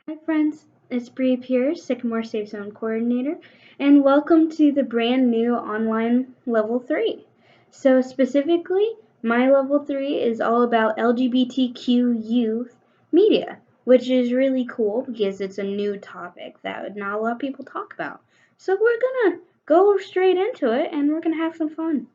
Hi, friends. It's Bree Pierce, Sycamore Safe Zone Coordinator, and welcome to the brand new online Level 3. So, specifically, my Level 3 is all about LGBTQ youth media, which is really cool because it's a new topic that not a lot of people talk about. So, we're gonna go straight into it and we're gonna have some fun.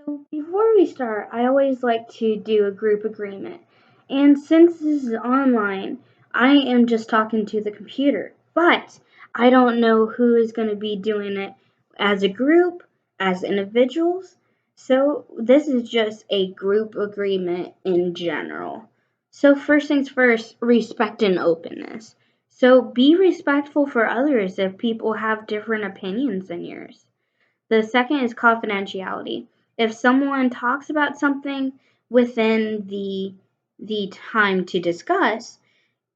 So before we start, I always like to do a group agreement. And since this is online, I am just talking to the computer. But I don't know who is going to be doing it as a group, as individuals. So this is just a group agreement in general. So first things first, respect and openness. So be respectful for others if people have different opinions than yours. The second is confidentiality. If someone talks about something within the time to discuss,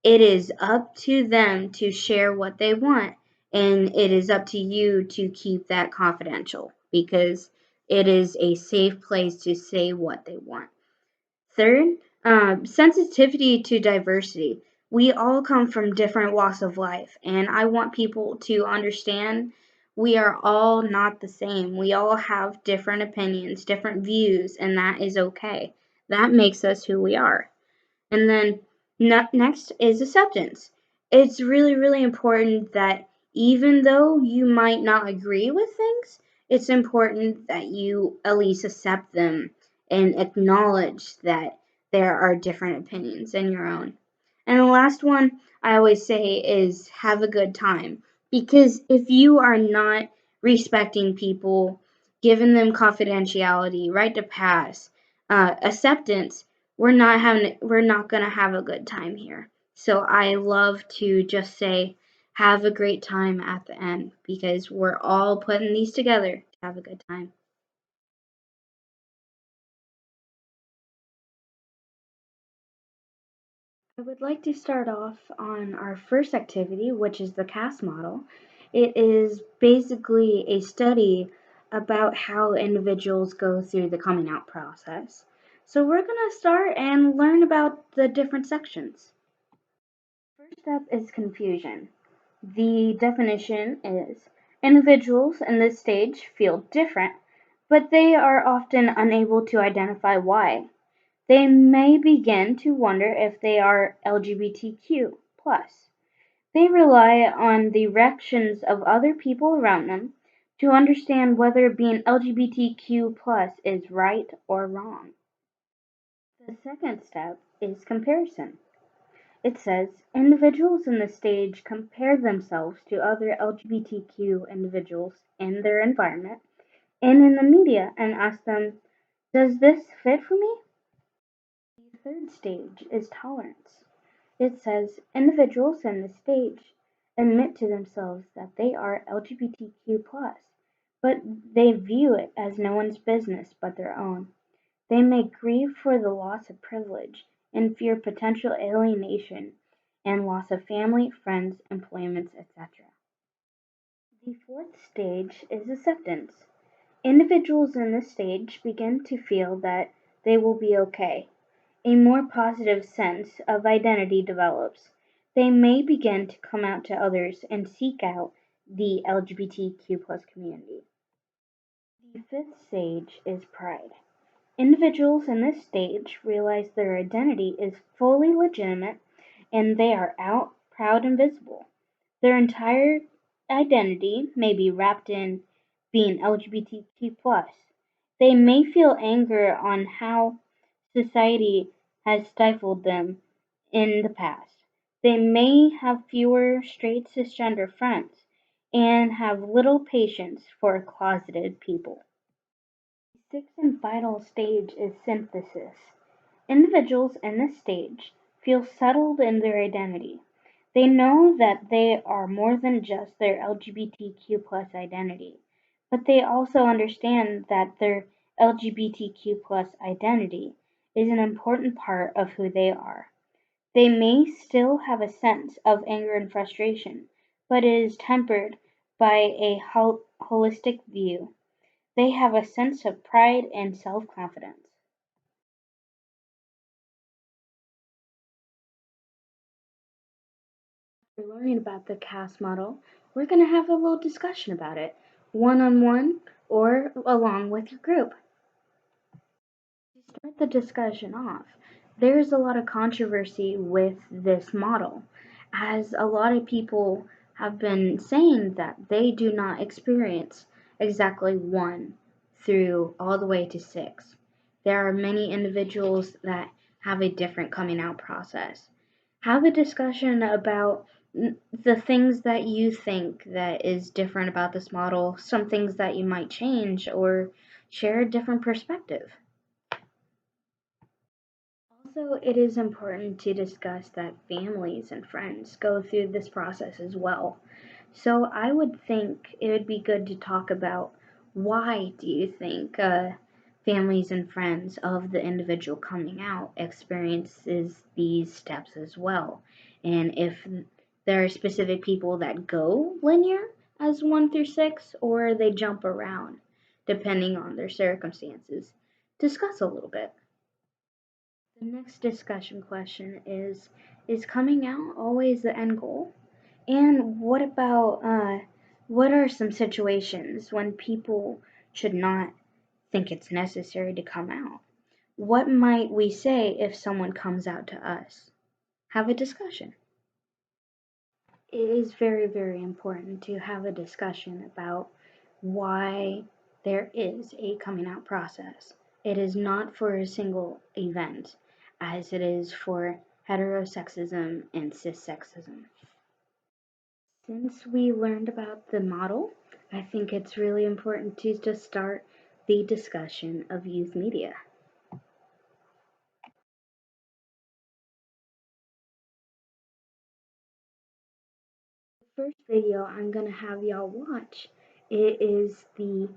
it is up to them to share what they want, and it is up to you to keep that confidential because it is a safe place to say what they want. Third, sensitivity to diversity. We all come from different walks of life, and I want people to understand we are all not the same. We all have different opinions, different views, and that is okay. That makes us who we are. And then next is acceptance. It's really, really important that even though you might not agree with things, it's important that you at least accept them and acknowledge that there are different opinions than your own. And the last one I always say is have a good time. Because if you are not respecting people, giving them confidentiality, right to pass, acceptance, we're not gonna have a good time here. So I love to just say have a great time at the end because we're all putting these together to have a good time. I would like to start off on our first activity, which is the CAS model. It is basically a study about how individuals go through the coming out process. So we're going to start and learn about the different sections. First step is confusion. The definition is individuals in this stage feel different, but they are often unable to identify why. They may begin to wonder if they are LGBTQ+. They rely on the reactions of other people around them to understand whether being LGBTQ+ is right or wrong. The second step is comparison. It says individuals in this stage compare themselves to other LGBTQ individuals in their environment and in the media and ask them, does this fit for me? The third stage is tolerance. It says individuals in this stage admit to themselves that they are LGBTQ+, but they view it as no one's business but their own. They may grieve for the loss of privilege and fear potential alienation and loss of family, friends, employments, etc. The fourth stage is acceptance. Individuals in this stage begin to feel that they will be okay. A more positive sense of identity develops. They may begin to come out to others and seek out the LGBTQ+ community. The fifth stage is pride. Individuals in this stage realize their identity is fully legitimate and they are out, proud, and visible. Their entire identity may be wrapped in being LGBTQ+. They may feel anger on how society has stifled them in the past. They may have fewer straight cisgender friends and have little patience for closeted people. The sixth and final stage is synthesis. Individuals in this stage feel settled in their identity. They know that they are more than just their LGBTQ+ identity, but they also understand that their LGBTQ+ identity is an important part of who they are. They may still have a sense of anger and frustration, but it is tempered by a holistic view. They have a sense of pride and self confidence. We're learning about the CAS model. We're going to have a little discussion about it, one on one or along with your group. To start the discussion off, there's a lot of controversy with this model, as a lot of people have been saying that they do not experience exactly 1 through all the way to 6. There are many individuals that have a different coming out process. Have a discussion about the things that you think that is different about this model, some things that you might change, or share a different perspective. Also, it is important to discuss that families and friends go through this process as well. So I would think it would be good to talk about why do you think families and friends of the individual coming out experiences these steps as well, and if there are specific people that go linear as 1 through 6 or they jump around depending on their circumstances. Discuss a little bit. The next discussion question is coming out always the end goal? And what about what are some situations when people should not think it's necessary to come out? What might we say if someone comes out to us? Have a discussion. It is very, very important to have a discussion about why there is a coming out process. It is not for a single event, as it is for heterosexism and cissexism. Since we learned about the model, I think it's really important to just start the discussion of youth media. The first video I'm going to have y'all watch, it is the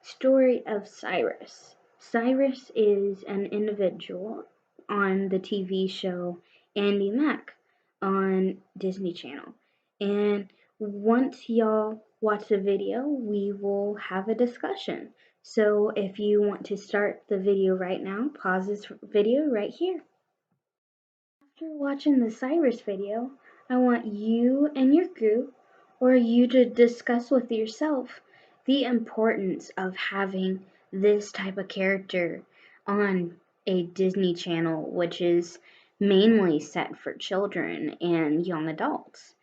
story of Cyrus. Cyrus is an individual on the TV show Andy Mack on Disney Channel. And once y'all watch the video, we will have a discussion. So if you want to start the video right now, pause this video right here. After watching the Cyrus video, I want you and your group, or you to discuss with yourself the importance of having this type of character on a Disney Channel, which is mainly set for children and young adults.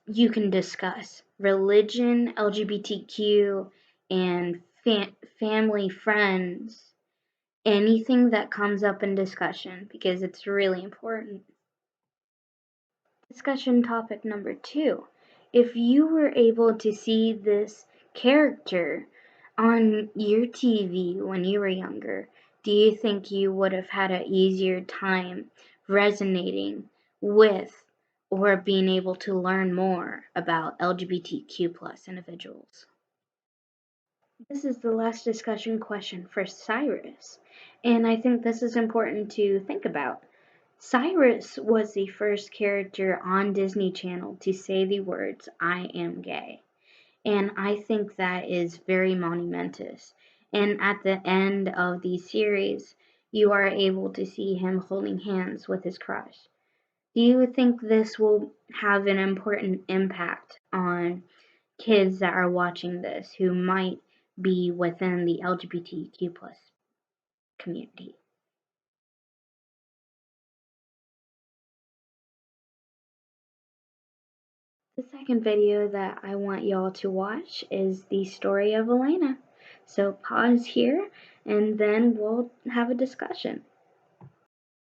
You can discuss religion, LGBTQ, and family, friends, anything that comes up in discussion, because it's really important. Discussion topic number 2. If you were able to see this character on your TV when you were younger, do you think you would have had an easier time resonating with or being able to learn more about LGBTQ plus individuals? This is the last discussion question for Cyrus, and I think this is important to think about. Cyrus was the first character on Disney Channel to say the words, "I am gay." And I think that is very monumentous. And at the end of the series, you are able to see him holding hands with his crush. Do you think this will have an important impact on kids that are watching this who might be within the LGBTQ plus community? The second video that I want y'all to watch is the story of Elena. So pause here and then we'll have a discussion.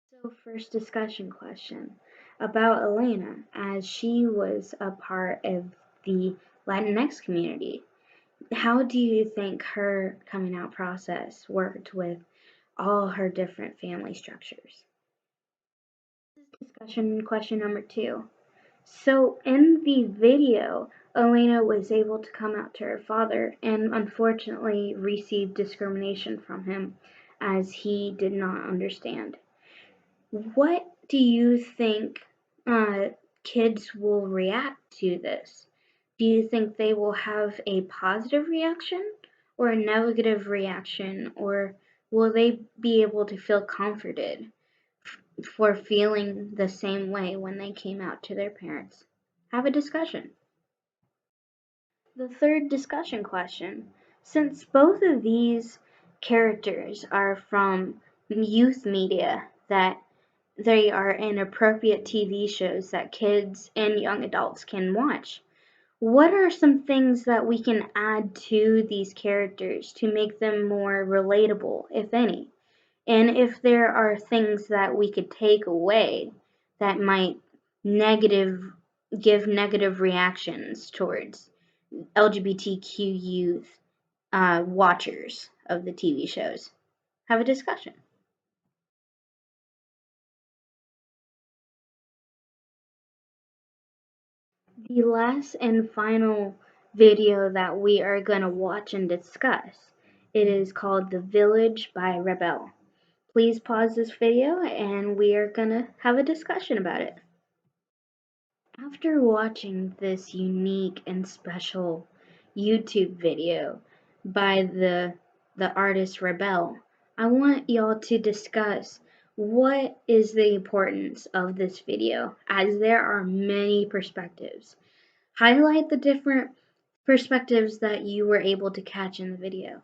So first discussion question about Elena, as she was a part of the Latinx community. How do you think her coming out process worked with all her different family structures? Discussion question number 2. So in the video, Elena was able to come out to her father and unfortunately received discrimination from him as he did not understand. What do you think kids will react to this? Do you think they will have a positive reaction or a negative reaction, or will they be able to feel comforted for feeling the same way when they came out to their parents? Have a discussion. The third discussion question: since both of these characters are from youth media, that they are inappropriate TV shows that kids and young adults can watch, what are some things that we can add to these characters to make them more relatable, if any? And if there are things that we could take away that might negative give negative reactions towards LGBTQ youth watchers of the TV shows. Have a discussion. The last and final video that we are going to watch and discuss, it is called The Village by Rebel. Please pause this video and we are going to have a discussion about it. After watching this unique and special YouTube video by the artist Rebel, I want y'all to discuss what is the importance of this video, as there are many perspectives. Highlight the different perspectives that you were able to catch in the video.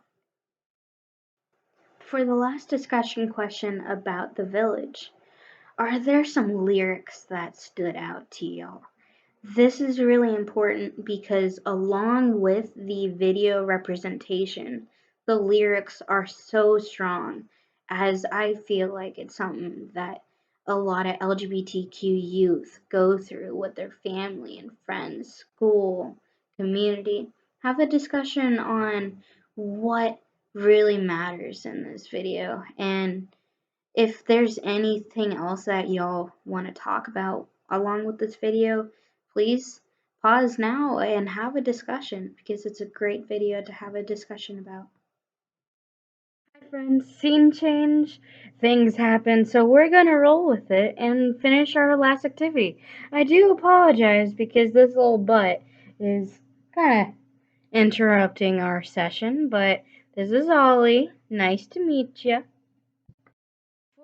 For the last discussion question about the village, are there some lyrics that stood out to y'all? This is really important because along with the video representation, the lyrics are so strong, as I feel like it's something that a lot of LGBTQ youth go through with their family and friends, school, community. Have a discussion on what really matters in this video, and if there's anything else that y'all want to talk about along with this video, please pause now and have a discussion because it's a great video to have a discussion about. Hi friends, scene change, things happen, so we're gonna roll with it and finish our last activity. I do apologize because this little butt is kinda interrupting our session, but this is Ollie. Nice to meet you.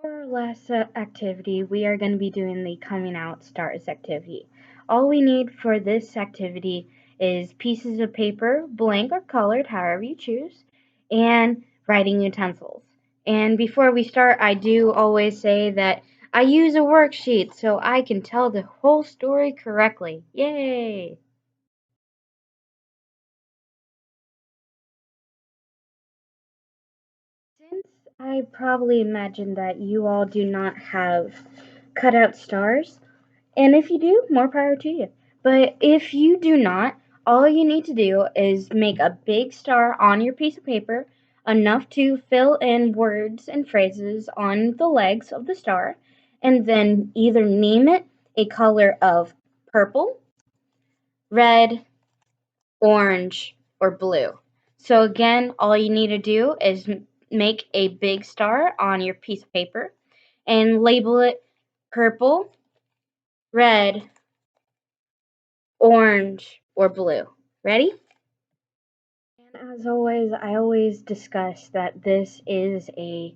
For our last activity, we are going to be doing the coming out stars activity. All we need for this activity is pieces of paper, blank or colored, however you choose, and writing utensils. And before we start, I do always say that I use a worksheet so I can tell the whole story correctly. Yay! Since I probably imagine that you all do not have cutout stars, and if you do, more power to you. But if you do not, all you need to do is make a big star on your piece of paper, enough to fill in words and phrases on the legs of the star, and then either name it a color of purple, red, orange, or blue. So again, all you need to do is make a big star on your piece of paper and label it purple, red, orange, or blue. Ready? And as always, I always discuss that this is a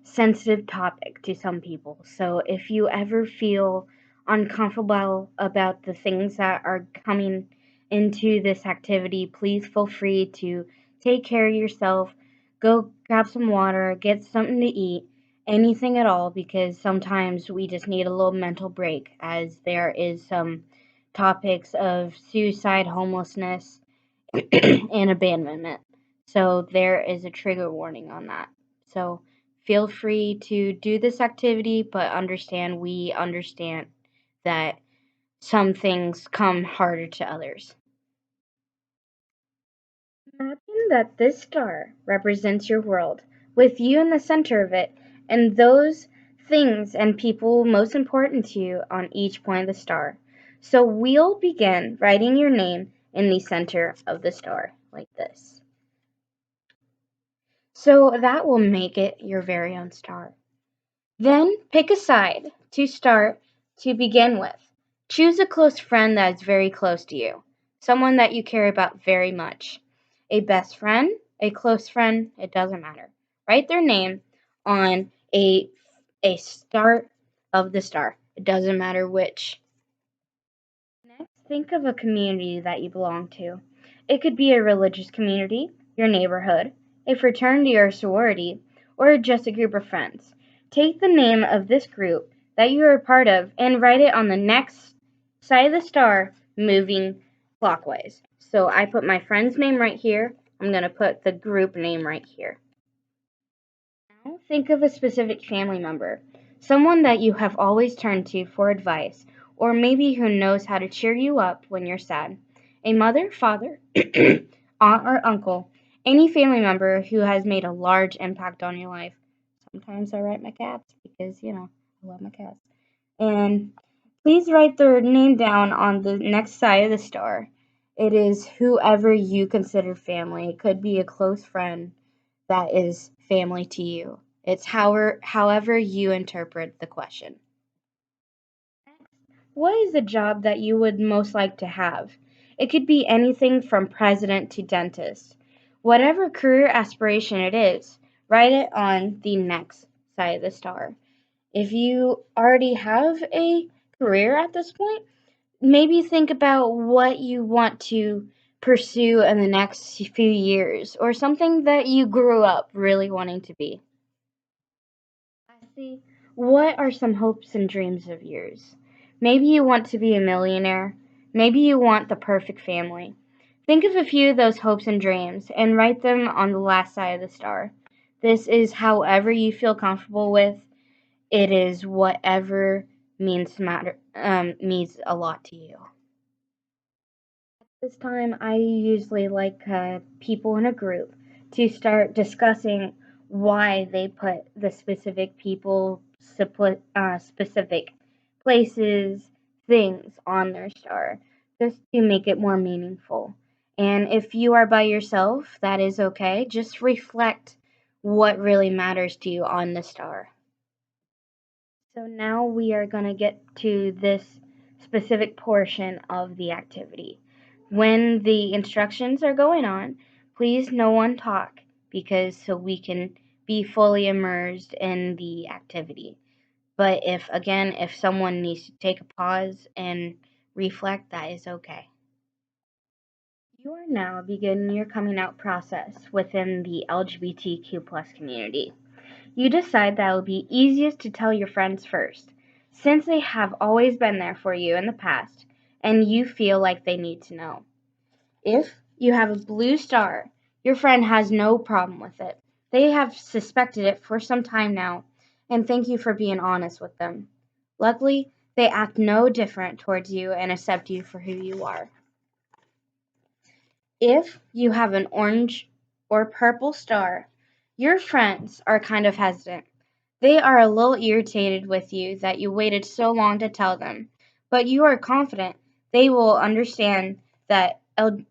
sensitive topic to some people. So if you ever feel uncomfortable about the things that are coming into this activity, please feel free to take care of yourself. Go grab some water, get something to eat, anything at all, because sometimes we just need a little mental break, as there is some topics of suicide, homelessness, and abandonment. So there is a trigger warning on that. So feel free to do this activity, but we understand that some things come harder to others. Imagine that this star represents your world, with you in the center of it, and those things and people most important to you on each point of the star. So we'll begin writing your name in the center of the star, like this. So that will make it your very own star. Then pick a side to start to begin with. Choose a close friend that is very close to you, someone that you care about very much. A best friend, a close friend, it doesn't matter. Write their name on a start of the star. It doesn't matter which. Next, Think of a community that you belong to. It could be a religious community, your neighborhood, a fraternity or sorority, or just a group of friends. Take the name of this group that you are a part of and write it on the next side of the star, moving clockwise. So I put my friend's name right here. I'm going to put the group name right here. Now think of a specific family member, someone that you have always turned to for advice, or maybe who knows how to cheer you up when you're sad. A mother, father, aunt, or uncle, any family member who has made a large impact on your life. Sometimes I write my cats because, I love my cats. And please write their name down on the next side of the star. It is whoever you consider family. It could be a close friend that is family to you. It's however you interpret the question. What is the job that you would most like to have? It could be anything from president to dentist. Whatever career aspiration it is, write it on the next side of the star. If you already have a career at this point, maybe think about what you want to pursue in the next few years or something that you grew up really wanting to be. Lastly, what are some hopes and dreams of yours? Maybe you want to be a millionaire. Maybe you want the perfect family. Think of a few of those hopes and dreams and write them on the last side of the star. This is however you feel comfortable with. It is whatever means a lot to you. This time, I usually like people in a group to start discussing why they put the specific people, specific places, things on their star, just to make it more meaningful. And if you are by yourself, that is okay. Just reflect what really matters to you on the star. So now we are going to get to this specific portion of the activity. When the instructions are going on, please no one talk because so we can be fully immersed in the activity. But if someone needs to take a pause and reflect, that is okay. You are now beginning your coming out process within the LGBTQ plus community. You decide that it will be easiest to tell your friends first, since they have always been there for you in the past and you feel like they need to know. If you have a blue star, your friend has no problem with it. They have suspected it for some time now, and thank you for being honest with them. Luckily, they act no different towards you and accept you for who you are. If you have an orange or purple star, your friends are kind of hesitant. They are a little irritated with you that you waited so long to tell them, but you are confident they will understand that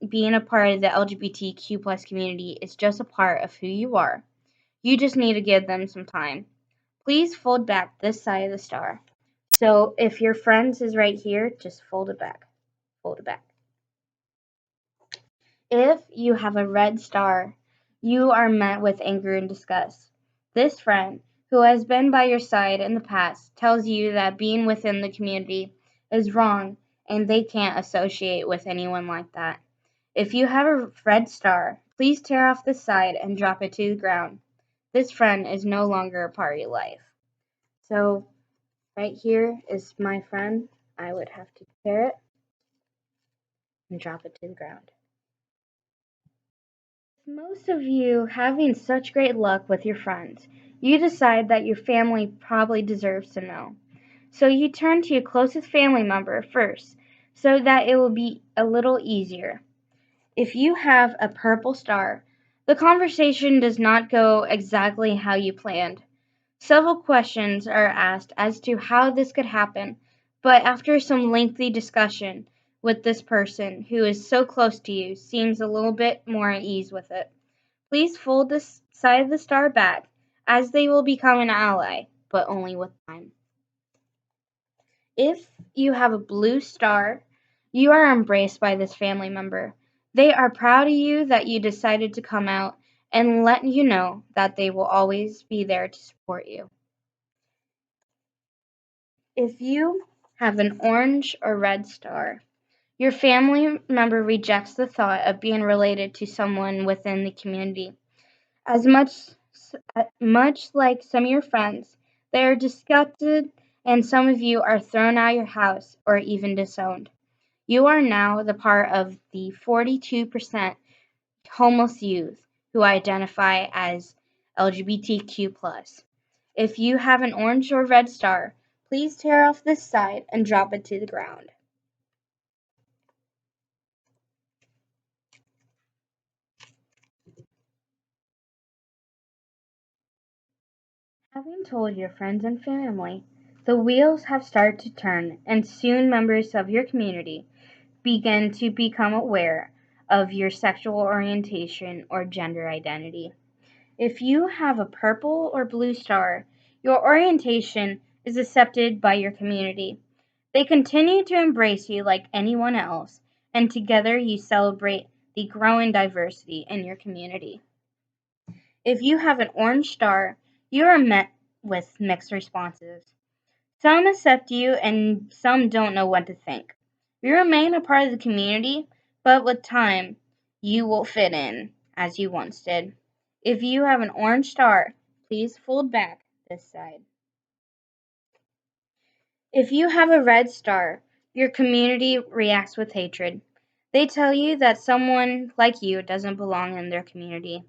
being a part of the LGBTQ plus community is just a part of who you are. You just need to give them some time. Please fold back this side of the star. So if your friends is right here, just fold it back. Fold it back. If you have a red star, you are met with anger and disgust. This friend, who has been by your side in the past, tells you that being within the community is wrong and they can't associate with anyone like that. If you have a red star, please tear off the side and drop it to the ground. This friend is no longer a part of your life. So, right here is my friend. I would have to tear it and drop it to the ground. Most of you having such great luck with your friends, you decide that your family probably deserves to know. So you turn to your closest family member first so that it will be a little easier. If you have a purple star, the conversation does not go exactly how you planned. Several questions are asked as to how this could happen, but after some lengthy discussion with this person who is so close to you seems a little bit more at ease with it. Please fold this side of the star back, as they will become an ally, but only with time. If you have a blue star, you are embraced by this family member. They are proud of you that you decided to come out and let you know that they will always be there to support you. If you have an orange or red star, Your family member rejects the thought of being related to someone within the community. As much like some of your friends, they are disgusted, and some of you are thrown out of your house or even disowned. You are now the part of the 42% homeless youth who identify as LGBTQ+. If you have an orange or red star, please tear off this side and drop it to the ground. Having told your friends and family, the wheels have started to turn, and soon members of your community begin to become aware of your sexual orientation or gender identity. If you have a purple or blue star, your orientation is accepted by your community. They continue to embrace you like anyone else, and together you celebrate the growing diversity in your community. If you have an orange star, you are met with mixed responses. Some accept you and some don't know what to think. You remain a part of the community, but with time, you will fit in as you once did. If you have an orange star, please fold back this side. If you have a red star, your community reacts with hatred. They tell you that someone like you doesn't belong in their community.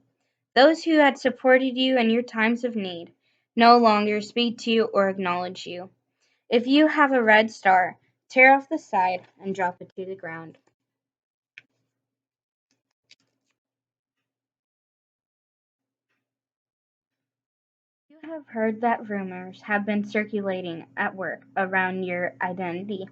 Those who had supported you in your times of need no longer speak to you or acknowledge you. If you have a red star, tear off the side and drop it to the ground. You have heard that rumors have been circulating at work around your identity.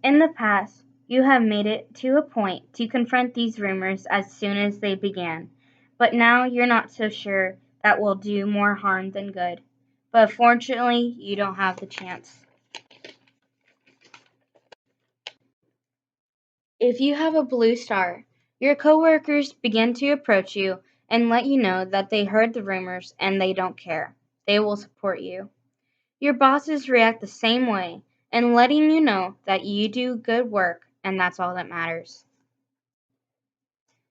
In the past, you have made it to a point to confront these rumors as soon as they began, but now you're not so sure that will do more harm than good. But fortunately, you don't have the chance. If you have a blue star, your coworkers begin to approach you and let you know that they heard the rumors and they don't care. They will support you. Your bosses react the same way and letting you know that you do good work and that's all that matters.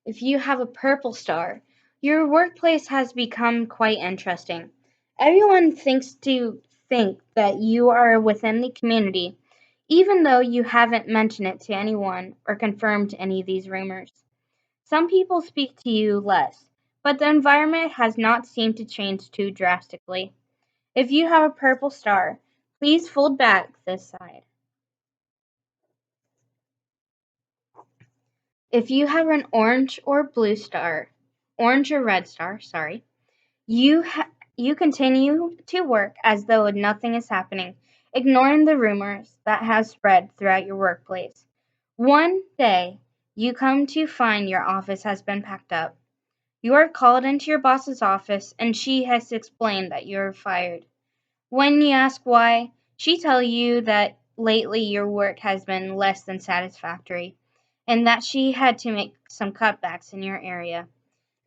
If you have a purple star, your workplace has become quite interesting. Everyone thinks to think that you are within the community, even though you haven't mentioned it to anyone or confirmed any of these rumors. Some people speak to you less, but the environment has not seemed to change too drastically. If you have a purple star, please fold back this side. If you have an orange or blue star, orange or red star, sorry, you continue to work as though nothing is happening, ignoring the rumors that have spread throughout your workplace. One day, you come to find your office has been packed up. You are called into your boss's office and she has explained that you're fired. When you ask why, she tells you that lately your work has been less than satisfactory and that she had to make some cutbacks in your area.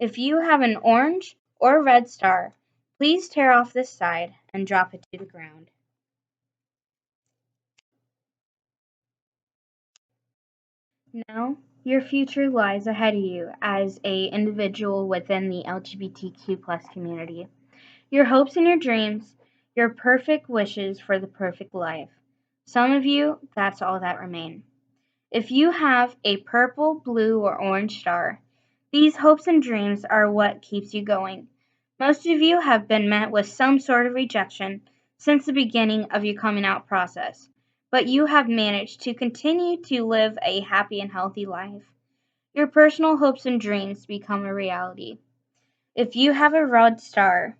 If you have an orange or red star, please tear off this side and drop it to the ground. Now, your future lies ahead of you as a individual within the LGBTQ plus community. Your hopes and your dreams, your perfect wishes for the perfect life. Some of you, that's all that remain. If you have a purple, blue, or orange star, these hopes and dreams are what keeps you going. Most of you have been met with some sort of rejection since the beginning of your coming out process, but you have managed to continue to live a happy and healthy life. Your personal hopes and dreams become a reality. If you have a red star,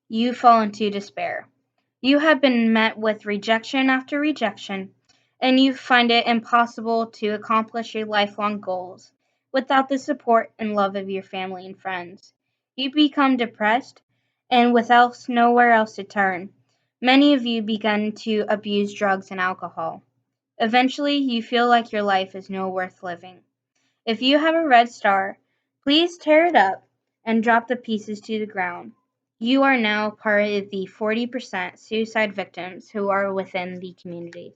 you fall into despair. You have been met with rejection after rejection, and you find it impossible to accomplish your lifelong goals without the support and love of your family and friends. You become depressed, and without nowhere else to turn, many of you begin to abuse drugs and alcohol. Eventually, you feel like your life is no worth living. If you have a red star, please tear it up and drop the pieces to the ground. You are now part of the 40% suicide victims who are within the community.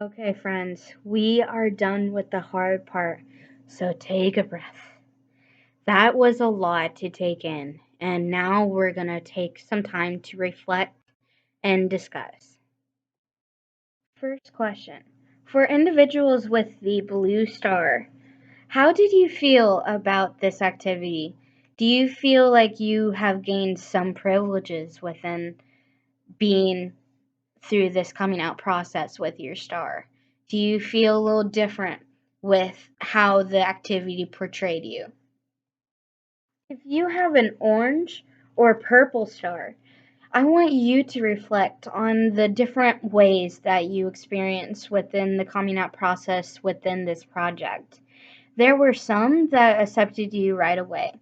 Okay, friends, we are done with the hard part, so take a breath. That was a lot to take in, and now we're going to take some time to reflect and discuss. First question. For individuals with the blue star, how did you feel about this activity? Do you feel like you have gained some privileges within being through this coming out process with your star? Do you feel a little different with how the activity portrayed you? If you have an orange or purple star, I want you to reflect on the different ways that you experienced within the coming out process within this project. There were some that accepted you right away.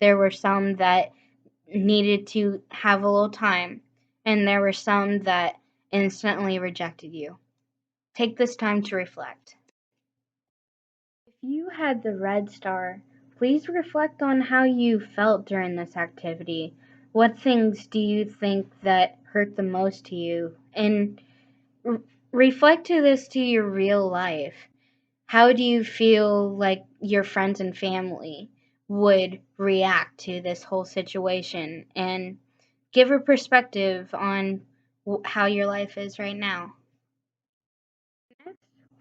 There were some that needed to have a little time, and there were some that instantly rejected you. Take this time to reflect. If you had the red star, please reflect on how you felt during this activity. What things do you think that hurt the most to you? And reflect to this to your real life. How do you feel like your friends and family would react to this whole situation? And give a perspective on how your life is right now.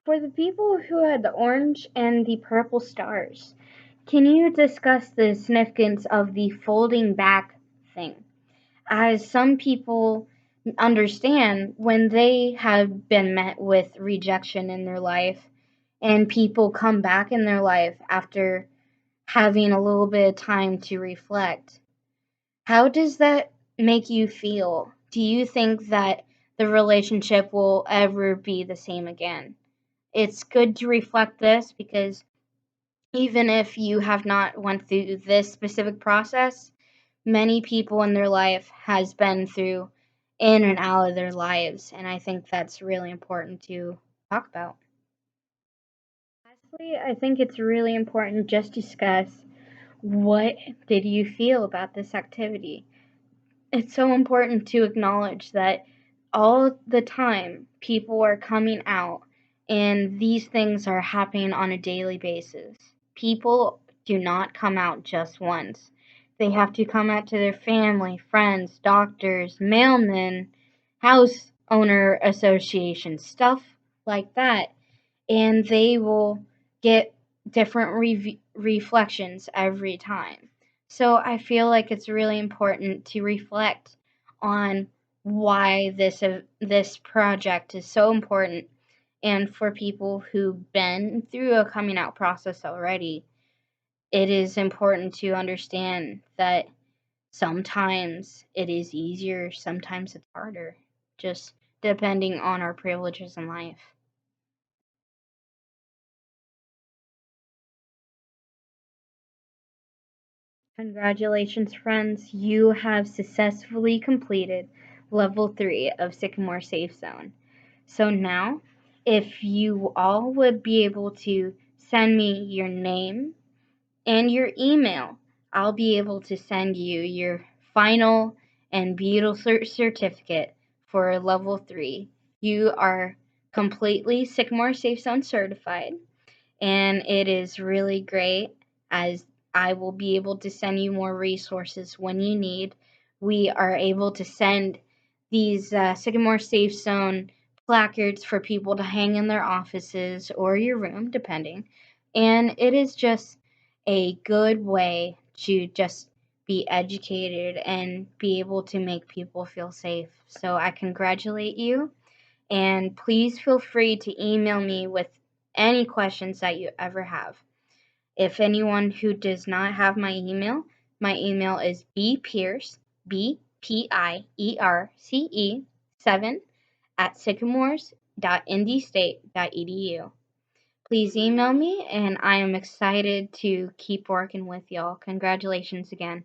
For the people who had the orange and the purple stars, can you discuss the significance of the folding back thing? As some people understand, when they have been met with rejection in their life and people come back in their life after having a little bit of time to reflect, how does that make you feel? Do you think that the relationship will ever be the same again? It's good to reflect this because even if you have not went through this specific process, many people in their life has been through in and out of their lives, and I think that's really important to talk about. Lastly, I think it's really important just to discuss what did you feel about this activity. It's so important to acknowledge that all the time people are coming out and these things are happening on a daily basis. People do not come out just once. They have to come out to their family, friends, doctors, mailmen, house owner associations, stuff like that, and they will get different reflections every time. So I feel like it's really important to reflect on why this project is so important, and for people who've been through a coming out process already, it is important to understand that sometimes it is easier, sometimes it's harder, just depending on our privileges in life. Congratulations, friends. You have successfully completed level 3 of Sycamore Safe Zone. So now, if you all would be able to send me your name and your email, I'll be able to send you your final and beautiful certificate for level 3. You are completely Sycamore Safe Zone certified, and it is really great as I will be able to send you more resources when you need. We are able to send these Sycamore Safe Zone placards for people to hang in their offices or your room, depending. And it is just a good way to just be educated and be able to make people feel safe. So I congratulate you, and please feel free to email me with any questions that you ever have. If anyone who does not have my email is bpierce, BPIERCE 7 at sycamores.ndState.edu. Please email me, and I am excited to keep working with y'all. Congratulations again.